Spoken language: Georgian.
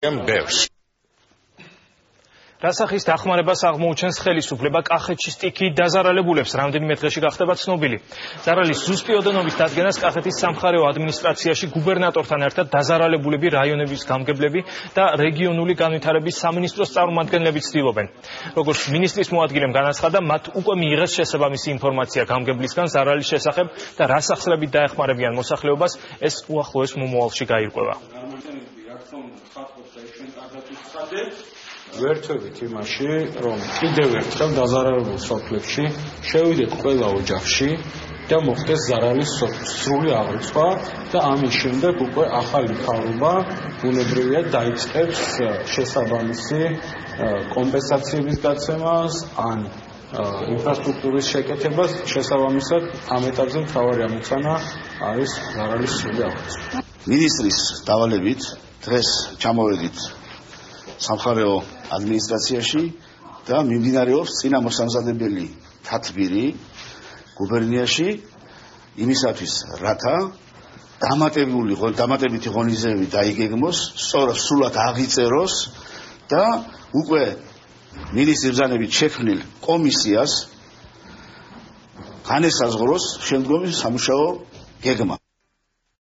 ბევრს. რასახის დახმარებას აღმოუჩენს ხელისუფლება კახეთში სტიქიით დაზარალებულებს რამდენიმე დღეში გახდება ცნობილი. ზარალის ზუსტიოდენობის დადგენას კახეთის სამხარეო ადმინისტრაციაში გუბერნატორთან ერთად დაზარალებულები რაიონების გამგებლები და რეგიონული განვითარების სამინისტროს წარმომადგენლები ცდილობენ. როგორც მინისტრის მოადგილემ განაცხადა, მათ უკვე მიიღეს შესაბამისი ინფორმაცია გამგებლისგან ზარალის შესახებ და რა სახსრებით დაეხმარებიან მოსახლეობას, ეს უახლოეს მომავალში გაირკვევა. ვერთვებით იმაში, რომ კიდევ ერთხელ დაზარალებულ სოფლებში შევიდეთ ყველა ოჯახში და მოხდეს ზარალის სრული აღრიცხვა და ამის შემდეგ უკვე ახალი მთავრობა ბუნებრივია დაიწყებს შესაბამისი კომპენსაციების გაცემას ან ინფრასტრუქტურის შეკეთებას, შესაბამისად ამ ეტაპზე მთავარი ამოცანა არის ზარალის სრული აღრიცხვა. მინისტრის დავალებით დღეს ჩამოვედით სამხარეო ადმინისტრაციაში და მიმდინარეობს წინამოსამზადებელი თათბირი გუბერნიაში იმისათვის, რათა დამატებითი ღონისძიებები დაიგეგმოს, სრულად აღიწეროს და უკვე მინისტრის ბრძანებით შექმნილ კომისიას განესაზღვროს შემდგომი სამუშაო გეგმა.